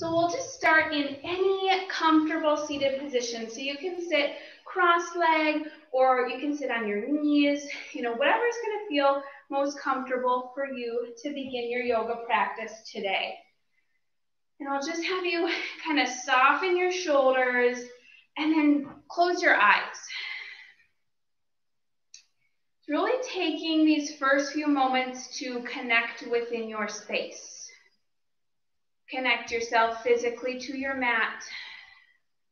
So we'll just start in any comfortable seated position. So you can sit cross-legged or you can sit on your knees, whatever's going to feel most comfortable for you to begin your yoga practice today. And I'll just have you kind of soften your shoulders and then close your eyes. Really taking these first few moments to connect within your space. Connect yourself physically to your mat.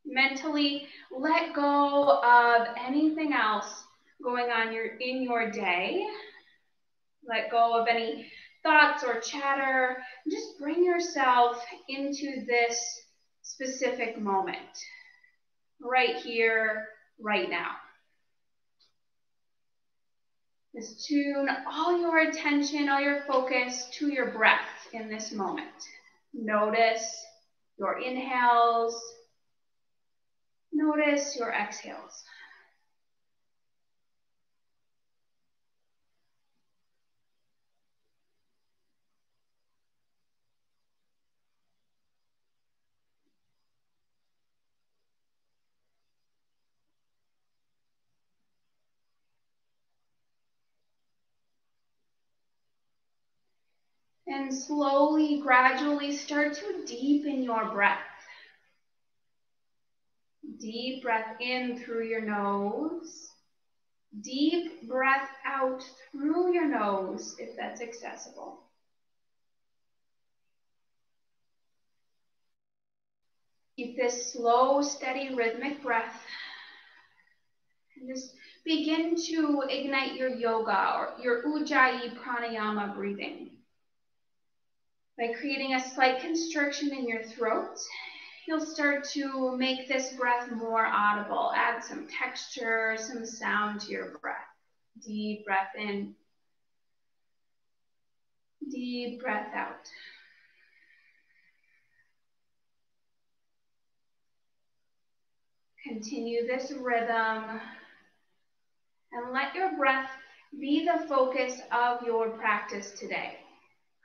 Mentally, let go of anything else going on in your day. Let go of any thoughts or chatter. Just bring yourself into this specific moment, right here, right now. Just tune all your attention, all your focus to your breath in this moment. Notice your inhales. Notice your exhales. And slowly, gradually start to deepen your breath. Deep breath in through your nose. Deep breath out through your nose, if that's accessible. Keep this slow, steady, rhythmic breath. And just begin to ignite your yoga or your Ujjayi pranayama breathing. By creating a slight constriction in your throat, you'll start to make this breath more audible. Add some texture, some sound to your breath. Deep breath in. Deep breath out. Continue this rhythm and let your breath be the focus of your practice today.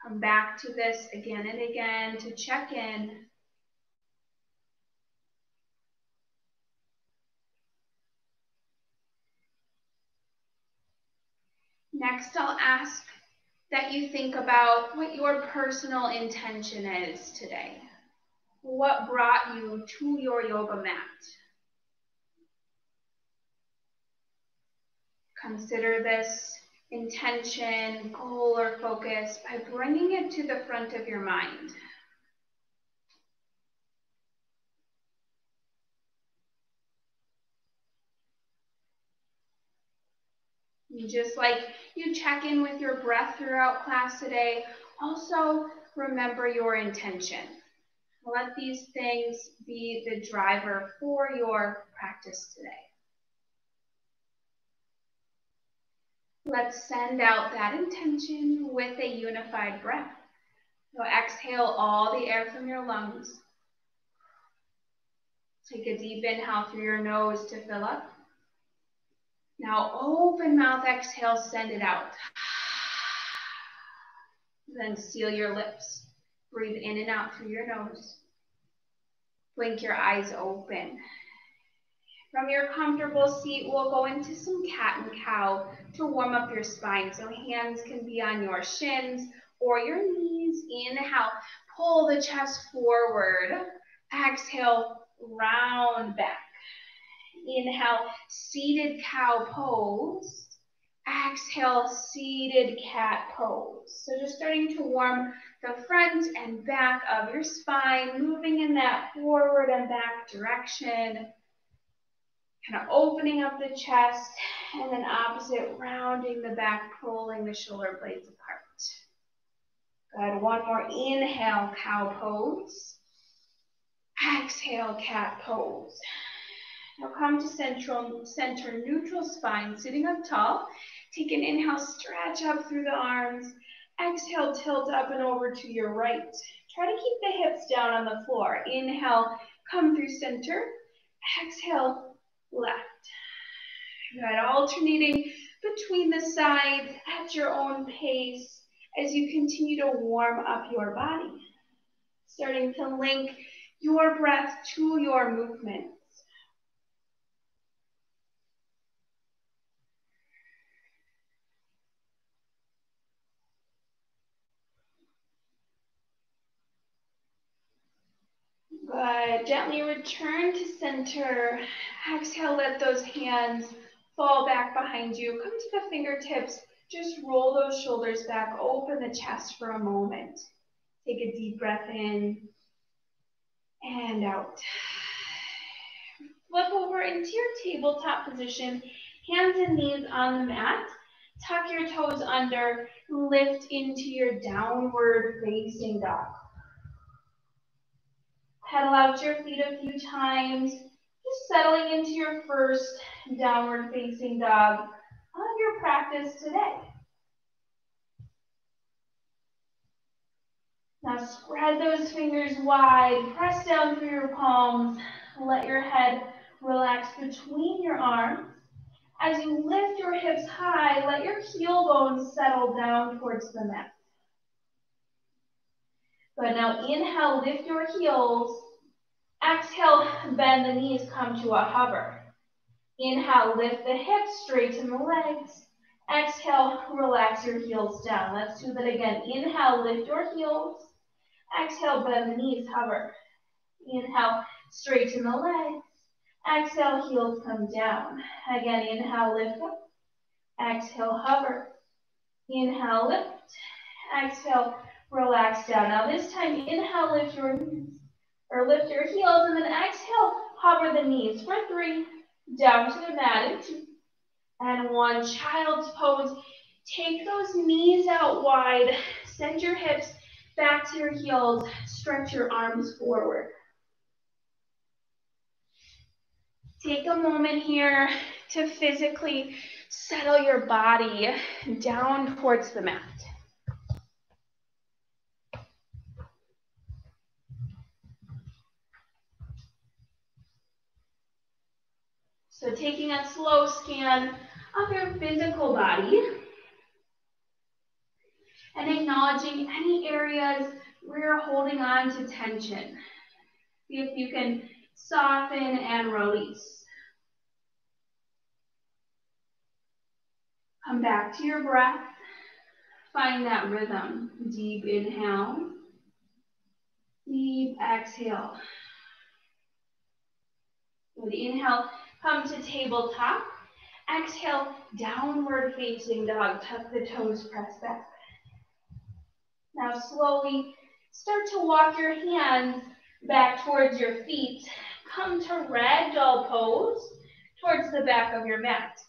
Come back to this again and again to check in. Next, I'll ask that you think about what your personal intention is today. What brought you to your yoga mat? Consider this intention, goal, or focus by bringing it to the front of your mind. Just like you check in with your breath throughout class today, also remember your intention. Let these things be the driver for your practice today. Let's send out that intention with a unified breath. So exhale all the air from your lungs. Take a deep inhale through your nose to fill up. Now open mouth exhale, send it out. Then seal your lips. Breathe in and out through your nose. Blink your eyes open. From your comfortable seat, we'll go into some cat and cow to warm up your spine. So hands can be on your shins or your knees. Inhale, pull the chest forward. Exhale, round back. Inhale, seated cow pose. Exhale, seated cat pose. So just starting to warm the front and back of your spine, moving in that forward and back direction. Kind of opening up the chest, and then opposite, rounding the back, pulling the shoulder blades apart. Good, one more inhale, cow pose. Exhale, cat pose. Now come to center neutral spine, sitting up tall. Take an inhale, stretch up through the arms. Exhale, tilt up and over to your right. Try to keep the hips down on the floor. Inhale, come through center. Exhale, left. Good, alternating between the sides at your own pace as you continue to warm up your body. Start starting to link your breath to your movements. Good. Gently return to center. Exhale, let those hands fall back behind you. Come to the fingertips. Just roll those shoulders back. Open the chest for a moment. Take a deep breath in and out. Flip over into your tabletop position. Hands and knees on the mat. Tuck your toes under. Lift into your downward facing dog. Pedal out your feet a few times, just settling into your first downward facing dog of your practice today. Now spread those fingers wide, press down through your palms, let your head relax between your arms. As you lift your hips high, let your heel bones settle down towards the mat. Good, now inhale, lift your heels. Exhale, bend the knees, come to a hover. Inhale, lift the hips, straighten the legs. Exhale, relax your heels down. Let's do that again. Inhale, lift your heels. Exhale, bend the knees, hover. Inhale, straighten the legs. Exhale, heels come down. Again, inhale, lift up. Exhale, hover. Inhale, lift. Exhale, relax down. Now this time, inhale, lift your knees. Or lift your heels, and then exhale, hover the knees for 3, down to the mat in 2, and 1. Child's pose. Take those knees out wide, send your hips back to your heels, stretch your arms forward. Take a moment here to physically settle your body down towards the mat. So taking a slow scan of your physical body and acknowledging any areas where you're holding on to tension. See if you can soften and release. Come back to your breath. Find that rhythm. Deep inhale. Deep exhale. Good. Inhale, come to tabletop. Exhale, downward facing dog. Tuck the toes, press back. Now slowly start to walk your hands back towards your feet. Come to ragdoll pose towards the back of your mat.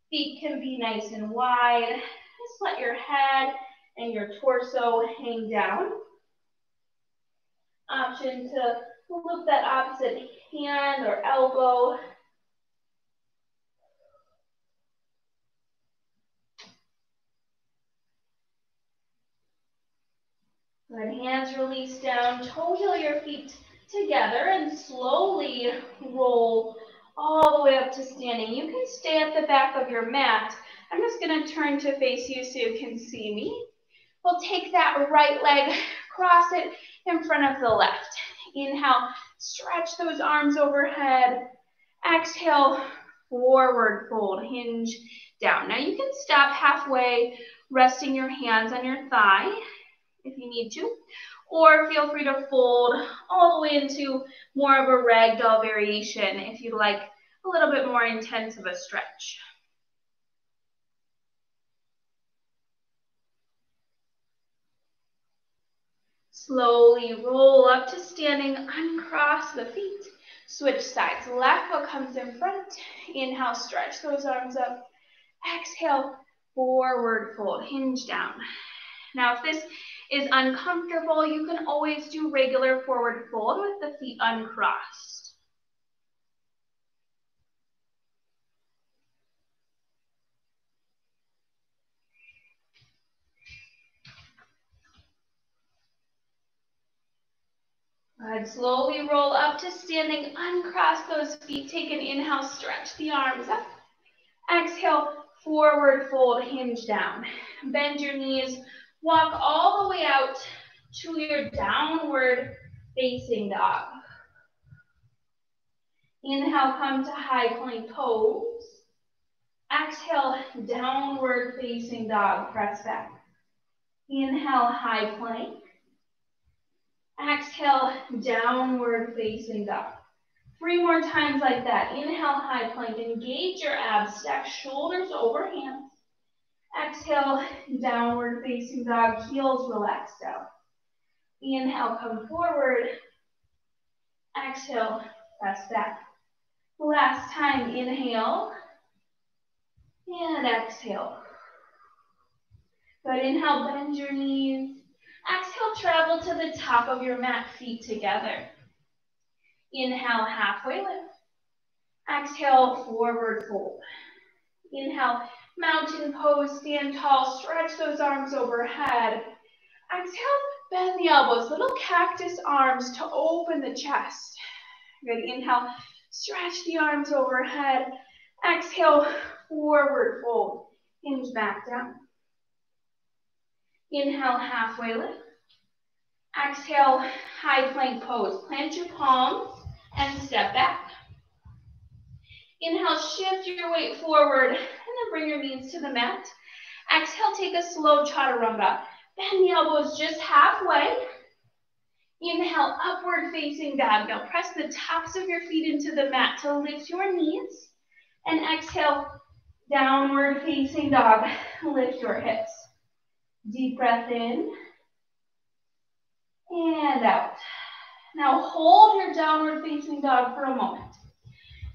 Feet can be nice and wide. Just let your head and your torso hang down. Option to loop that opposite hand or elbow. Good, hands release down, toe heel your feet together and slowly roll all the way up to standing. You can stay at the back of your mat. I'm just gonna turn to face you so you can see me. We'll take that right leg, cross it in front of the left. Inhale, stretch those arms overhead. Exhale, forward fold, hinge down. Now you can stop halfway, resting your hands on your thigh if you need to, or feel free to fold all the way into more of a ragdoll variation if you'd like a little bit more intense of a stretch. Slowly roll up to standing, uncross the feet, switch sides. Left foot comes in front. Inhale, stretch those arms up. Exhale, forward fold, hinge down. Now, if this is uncomfortable, you can always do regular forward fold with the feet uncrossed. Good. Slowly roll up to standing, uncross those feet. Take an inhale, stretch the arms up. Exhale, forward fold, hinge down. Bend your knees, walk all the way out to your downward facing dog. Inhale, come to high plank pose. Exhale, downward facing dog, press back. Inhale, high plank. Exhale, downward facing dog. 3 more times like that. Inhale, high plank. Engage your abs. Stack shoulders over hands. Exhale, downward facing dog. Heels relax down. Inhale, come forward. Exhale, press back. Last time, inhale. And exhale. Good, inhale, bend your knees. Exhale, travel to the top of your mat, feet together. Inhale, halfway lift. Exhale, forward fold. Inhale, mountain pose, stand tall, stretch those arms overhead. Exhale, bend the elbows, little cactus arms to open the chest. Good, inhale, stretch the arms overhead. Exhale, forward fold, hinge back down. Inhale, halfway lift. Exhale, high plank pose. Plant your palms and step back. Inhale, shift your weight forward and then bring your knees to the mat. Exhale, take a slow chaturanga. Bend the elbows just halfway. Inhale, upward facing dog. Now press the tops of your feet into the mat to lift your knees. And exhale, downward facing dog. Lift your hips. Deep breath in and out. Now hold your downward facing dog for a moment.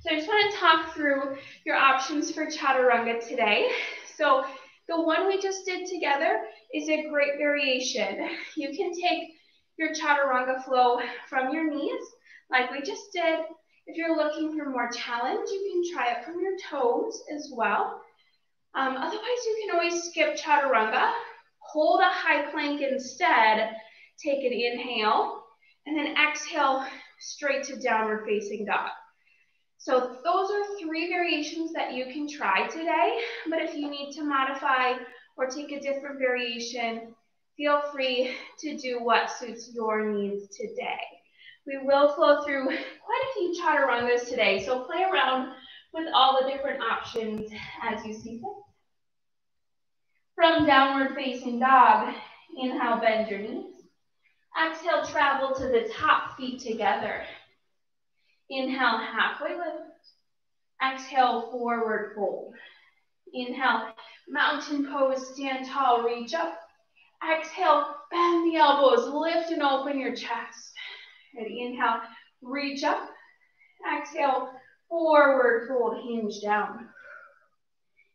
So I just want to talk through your options for chaturanga today. So the one we just did together is a great variation. You can take your chaturanga flow from your knees, like we just did. If you're looking for more challenge, you can try it from your toes as well. Otherwise, you can always skip chaturanga. Hold a high plank instead, take an inhale, and then exhale straight to downward facing dog. So those are 3 variations that you can try today, but if you need to modify or take a different variation, feel free to do what suits your needs today. We will flow through quite a few chaturangas today, so play around with all the different options as you see fit. From downward facing dog, inhale, bend your knees. Exhale, travel to the top, feet together. Inhale, halfway lift. Exhale, forward fold. Inhale, mountain pose, stand tall, reach up. Exhale, bend the elbows, lift and open your chest. And inhale, reach up. Exhale, forward fold, hinge down.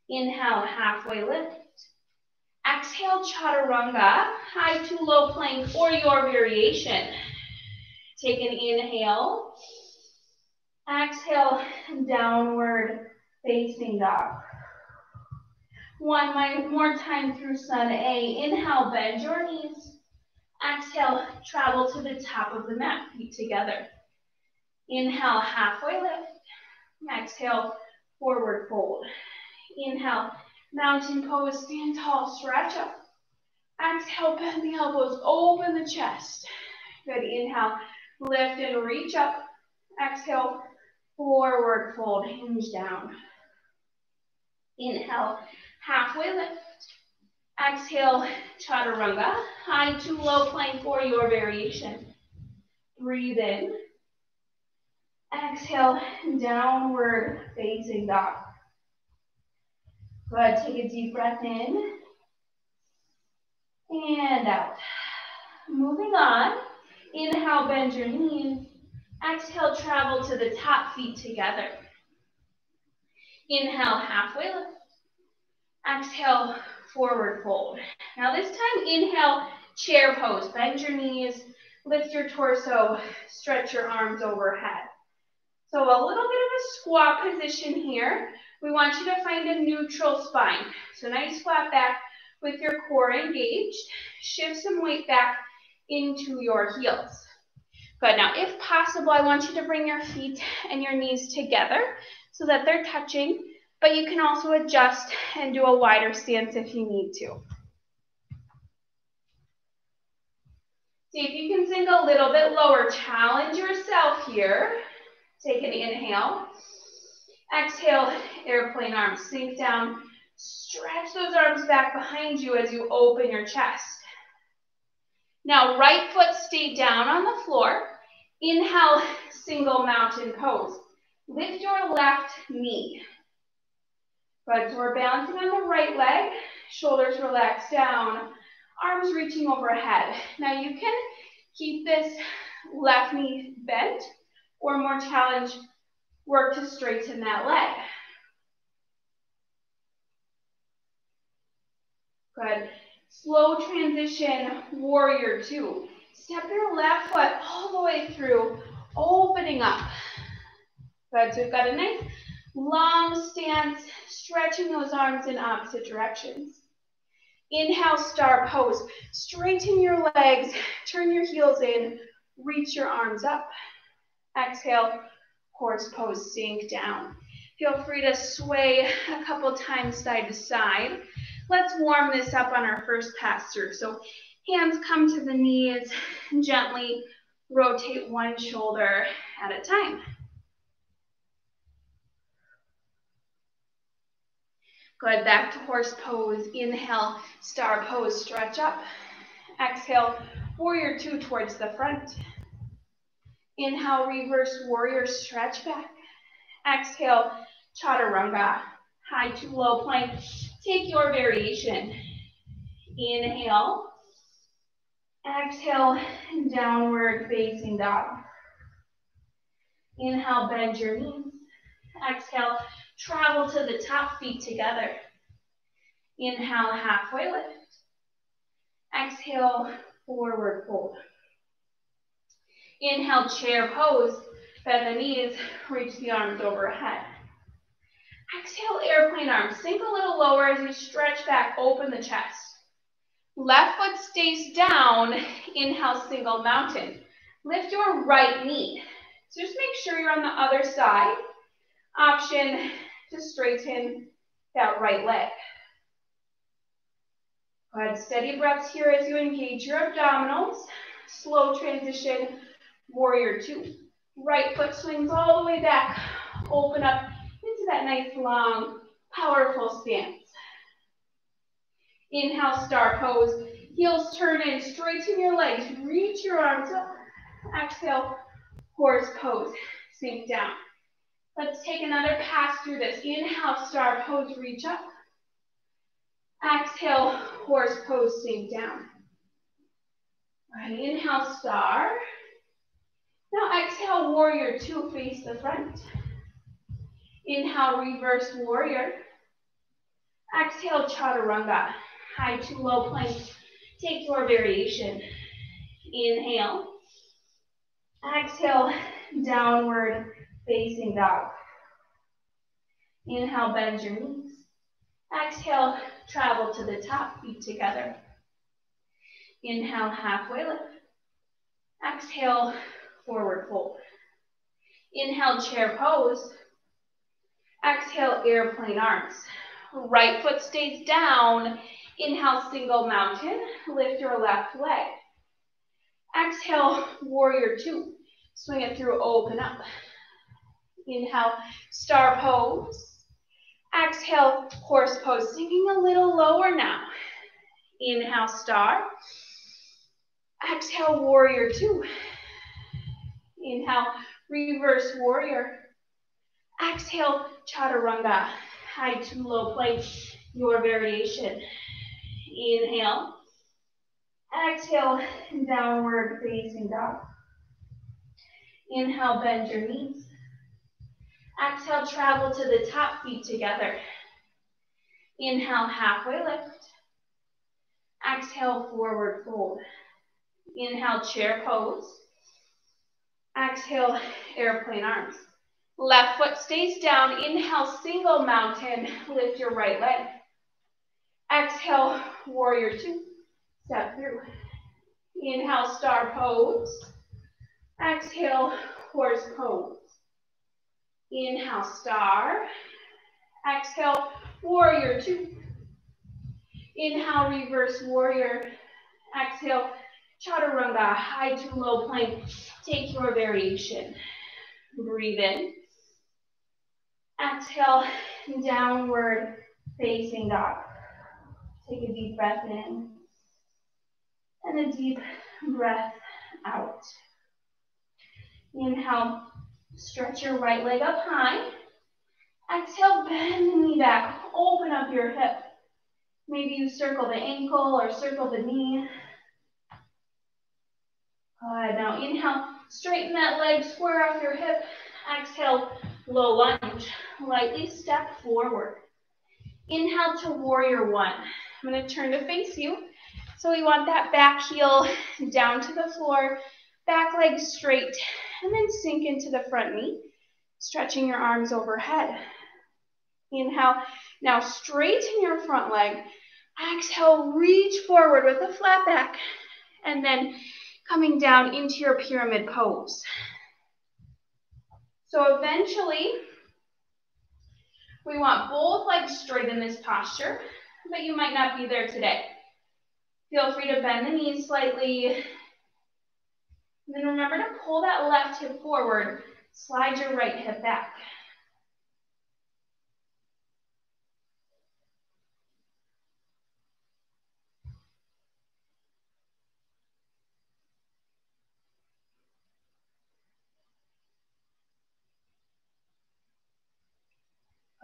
Inhale, halfway lift. Exhale, chaturanga, high to low plank or your variation. Take an inhale. Exhale, downward facing dog. One more time through sun A. Inhale, bend your knees. Exhale, travel to the top of the mat, feet together. Inhale, halfway lift. Exhale, forward fold. Inhale, mountain pose, stand tall, stretch up. Exhale, bend the elbows, open the chest. Good, inhale, lift and reach up. Exhale, forward fold, hinge down. Inhale, halfway lift. Exhale, chaturanga, high to low plank or your variation. Breathe in. Exhale, downward facing dog. Good, take a deep breath in and out. Moving on, inhale, bend your knees. Exhale, travel to the top, feet together. Inhale, halfway lift. Exhale, forward fold. Now this time, inhale, chair pose. Bend your knees, lift your torso, stretch your arms overhead. So a little bit of a squat position here. We want you to find a neutral spine. So nice flat back with your core engaged. Shift some weight back into your heels. Good, now if possible, I want you to bring your feet and your knees together so that they're touching, but you can also adjust and do a wider stance if you need to. See if you can sink a little bit lower. Challenge yourself here. Take an inhale. Exhale, airplane arms. Sink down. Stretch those arms back behind you as you open your chest. Now, right foot stay down on the floor. Inhale, single mountain pose. Lift your left knee. Good, so we're balancing on the right leg. Shoulders relaxed down. Arms reaching overhead. Now you can keep this left knee bent or more challenge, work to straighten that leg. Good. Slow transition, warrior two. Step your left foot all the way through, opening up. Good, so we've got a nice long stance, stretching those arms in opposite directions. Inhale, star pose. Straighten your legs, turn your heels in, reach your arms up. Exhale, horse pose, sink down. Feel free to sway a couple times side to side. Let's warm this up on our first pass through. So hands come to the knees, gently rotate one shoulder at a time. Good, back to horse pose. Inhale, star pose, stretch up. Exhale, warrior two towards the front. Inhale, reverse warrior, stretch back. Exhale, chaturanga, high to low plank. Take your variation. Inhale. Exhale, downward facing dog. Inhale, bend your knees. Exhale, travel to the top, feet together. Inhale, halfway lift. Exhale, forward fold. Inhale, chair pose. Bend the knees, reach the arms overhead. Exhale, airplane arms. Sink a little lower as you stretch back, open the chest. Left foot stays down. Inhale, single mountain. Lift your right knee. So just make sure you're on the other side. Option to straighten that right leg. Good, steady breaths here as you engage your abdominals. Slow transition, warrior two. Right foot swings all the way back. Open up into that nice, long, powerful stance. Inhale, star pose. Heels turn in, straighten your legs. Reach your arms up. Exhale, horse pose. Sink down. Let's take another pass through this. Inhale, star pose, reach up. Exhale, horse pose, sink down. All right, inhale, star. Now exhale, warrior two, face the front. Inhale, reverse warrior. Exhale, chaturanga, high to low plank. Take your variation. Inhale. Exhale, downward facing dog. Inhale, bend your knees. Exhale, travel to the top, feet together. Inhale, halfway lift. Exhale, forward fold. Inhale, chair pose. Exhale, airplane arms. Right foot stays down. Inhale, single mountain. Lift your left leg. Exhale, warrior two. Swing it through, open up. Inhale, star pose. Exhale, horse pose. Sinking a little lower now. Inhale, star. Exhale, warrior two. Inhale, reverse warrior. Exhale, chaturanga, high to low plank, your variation. Inhale. Exhale, downward facing dog. Inhale, bend your knees. Exhale, travel to the top, feet together. Inhale, halfway lift. Exhale, forward fold. Inhale, chair pose. Exhale, airplane arms. Left foot stays down. Inhale, single mountain. Lift your right leg. Exhale, warrior two. Step through. Inhale, star pose. Exhale, horse pose. Inhale, star. Exhale, warrior two. Inhale, reverse warrior. Exhale, Chaturanga, high to low plank. Take your variation. Breathe in. Exhale, downward facing dog. Take a deep breath in and a deep breath out. Inhale, stretch your right leg up high. Exhale, bend the knee back, open up your hip. Maybe you circle the ankle or circle the knee. Good. Now inhale, straighten that leg, square off your hip. Exhale, low lunge. Lightly step forward. Inhale to warrior one. I'm going to turn to face you. So we want that back heel down to the floor, back leg straight, and then sink into the front knee, stretching your arms overhead. Inhale, now straighten your front leg. Exhale, reach forward with a flat back, and then coming down into your pyramid pose. So eventually, we want both legs straight in this posture, but you might not be there today. Feel free to bend the knees slightly. And then remember to pull that left hip forward, slide your right hip back.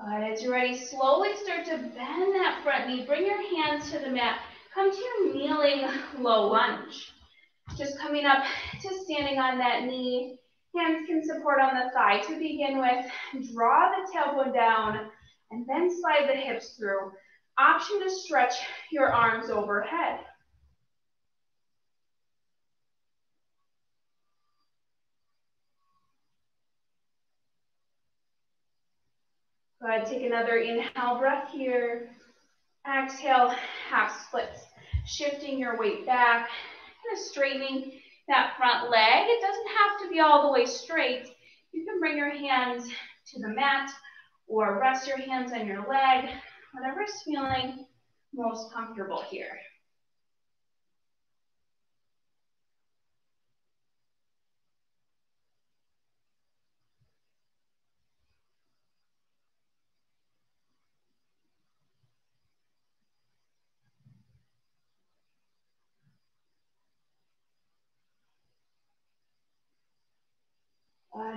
Good. As you're ready, slowly start to bend that front knee. Bring your hands to the mat. Come to your kneeling low lunge. Just coming up to standing on that knee. Hands can support on the thigh to begin with. Draw the tailbone down and then slide the hips through. Option to stretch your arms overhead. Go ahead, take another inhale breath here. Exhale, half splits. Shifting your weight back, kind of straightening that front leg. It doesn't have to be all the way straight. You can bring your hands to the mat or rest your hands on your leg, whatever is feeling most comfortable here.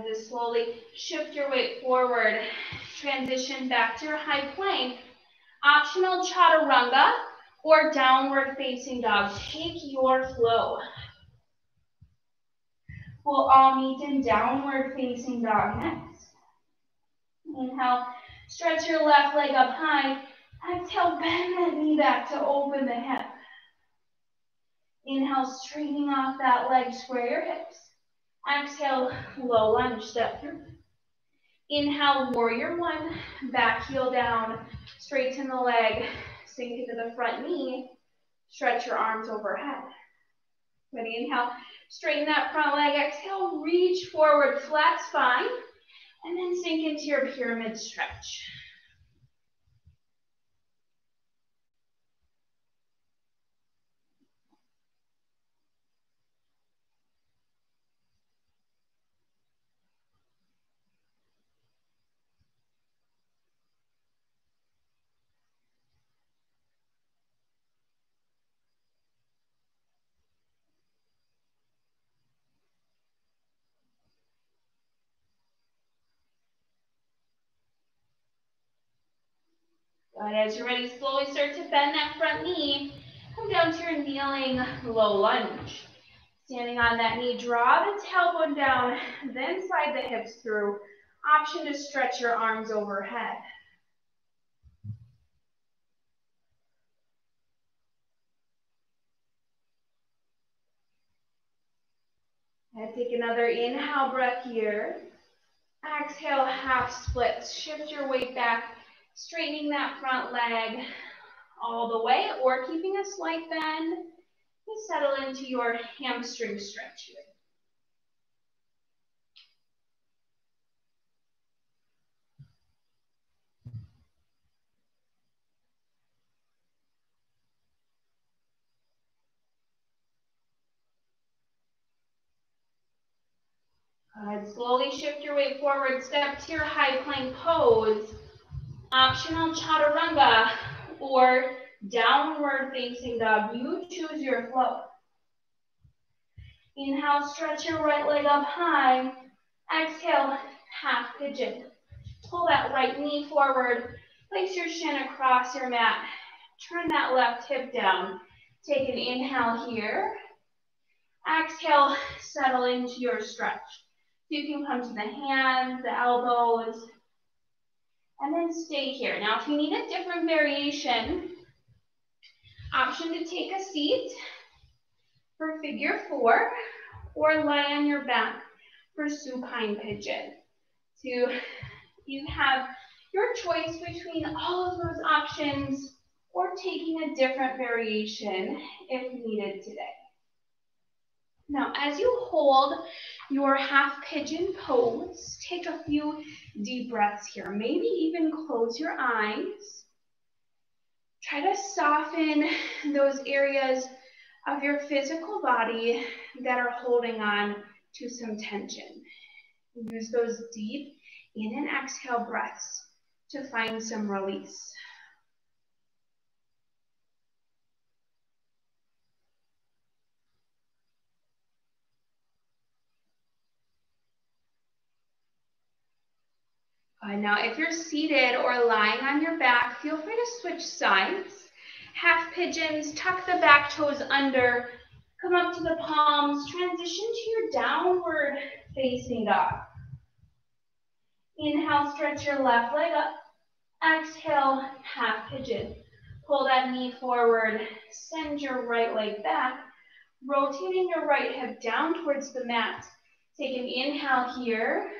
Just slowly shift your weight forward. Transition back to your high plank. Optional chaturanga or downward facing dog. Take your flow. We'll all meet in downward facing dog next. Inhale, stretch your left leg up high. Exhale, bend that knee back to open the hip. Inhale, straightening off that leg, square your hips. Exhale, low lunge, step through. Inhale, warrior one, back heel down, straighten the leg, sink into the front knee, stretch your arms overhead. Ready, inhale, straighten that front leg, exhale, reach forward, flat spine, and then sink into your pyramid stretch. Good. As you're ready, slowly start to bend that front knee. Come down to your kneeling low lunge. Standing on that knee, draw the tailbone down, then slide the hips through. Option to stretch your arms overhead. And take another inhale breath here. Exhale, half splits. Shift your weight back, straightening that front leg all the way, or keeping a slight bend. You settle into your hamstring stretch here. Good. Slowly shift your weight forward. Step to your high plank pose. Optional chaturanga or downward facing dog. You choose your flow. Inhale, stretch your right leg up high. Exhale, half pigeon. Pull that right knee forward. Place your shin across your mat. Turn that left hip down. Take an inhale here. Exhale, settle into your stretch. You can come to the hands, the elbows, and then stay here. Now, if you need a different variation, option to take a seat for figure 4 or lie on your back for supine pigeon. So you have your choice between all of those options or taking a different variation if needed today. Now, as you hold your half pigeon pose, take a few deep breaths here. Maybe even close your eyes. Try to soften those areas of your physical body that are holding on to some tension. Use those deep in and exhale breaths to find some release. Now, if you're seated or lying on your back, feel free to switch sides. Half pigeons, tuck the back toes under, come up to the palms, transition to your downward facing dog. Inhale, stretch your left leg up. Exhale, half pigeon. Pull that knee forward, send your right leg back, rotating your right hip down towards the mat. Take an inhale here.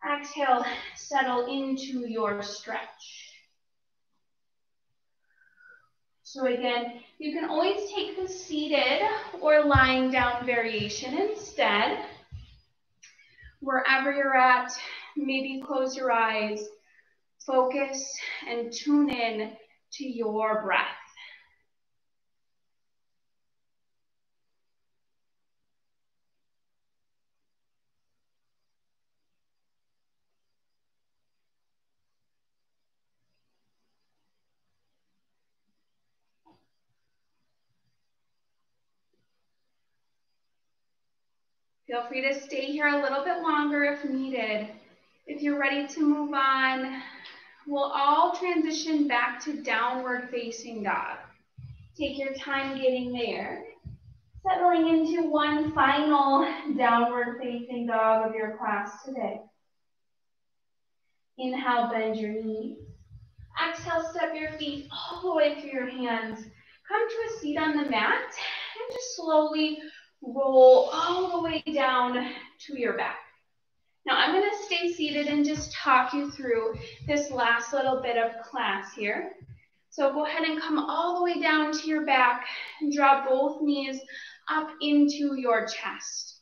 Exhale, settle into your stretch. So again, you can always take the seated or lying down variation instead. Wherever you're at, maybe close your eyes, focus and tune in to your breath. Feel free to stay here a little bit longer if needed. If you're ready to move on, we'll all transition back to downward facing dog. Take your time getting there. Settling into one final downward facing dog of your class today. Inhale, bend your knees. Exhale, step your feet all the way through your hands. Come to a seat on the mat and just slowly roll all the way down to your back. Now I'm going to stay seated and just talk you through this last little bit of class here. So go ahead and come all the way down to your back and draw both knees up into your chest.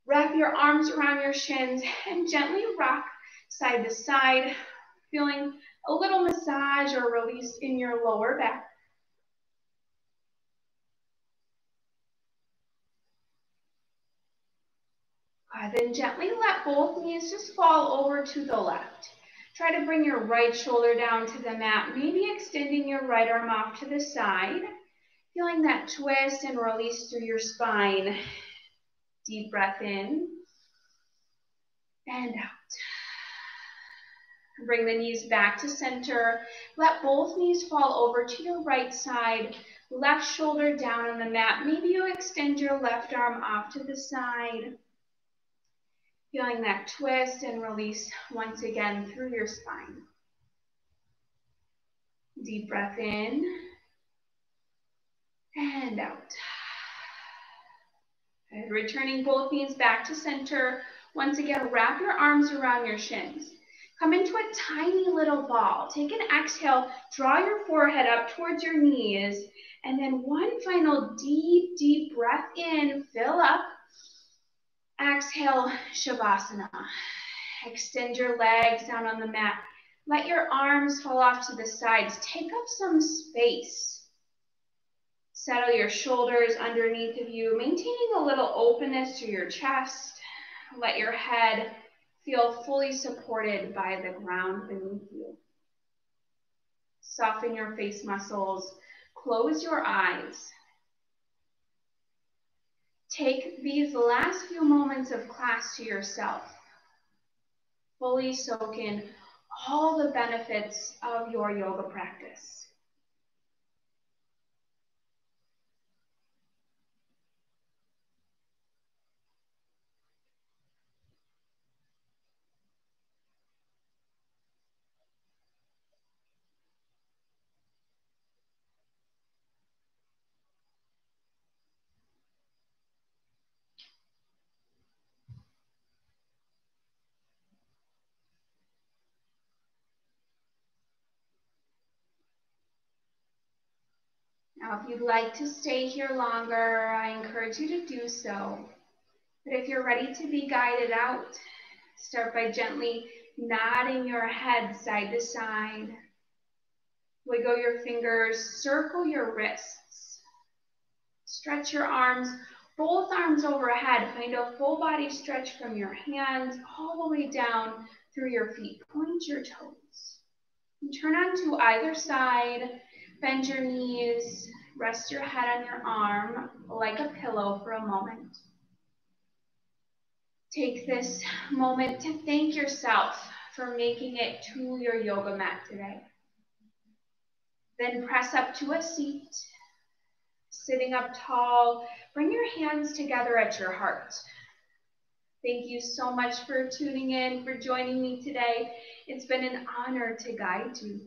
Wrap your arms around your shins and gently rock side to side, feeling a little massage or release in your lower back. Then gently let both knees just fall over to the left. Try to bring your right shoulder down to the mat, maybe extending your right arm off to the side. Feeling that twist and release through your spine. Deep breath in and out. Bring the knees back to center. Let both knees fall over to your right side. Left shoulder down on the mat. Maybe you extend your left arm off to the side. Feeling that twist and release once again through your spine. Deep breath in and out. And returning both knees back to center. Once again, wrap your arms around your shins. Come into a tiny little ball. Take an exhale, draw your forehead up towards your knees, and then one final deep, deep breath in, fill up. Exhale, Shavasana. Extend your legs down on the mat. Let your arms fall off to the sides. Take up some space. Settle your shoulders underneath of you, maintaining a little openness to your chest. Let your head feel fully supported by the ground beneath you. Soften your face muscles. Close your eyes. Take these last few moments of class to yourself. Fully soak in all the benefits of your yoga practice. Now, if you'd like to stay here longer, I encourage you to do so. But if you're ready to be guided out, start by gently nodding your head side to side. Wiggle your fingers, circle your wrists. Stretch your arms, both arms overhead. Find a full body stretch from your hands all the way down through your feet. Point your toes. And turn onto either side. Bend your knees. Rest your head on your arm like a pillow for a moment. Take this moment to thank yourself for making it to your yoga mat today. Then press up to a seat. Sitting up tall, bring your hands together at your heart. Thank you so much for tuning in, for joining me today. It's been an honor to guide you.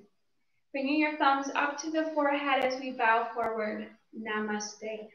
Bringing your thumbs up to the forehead as we bow forward. Namaste.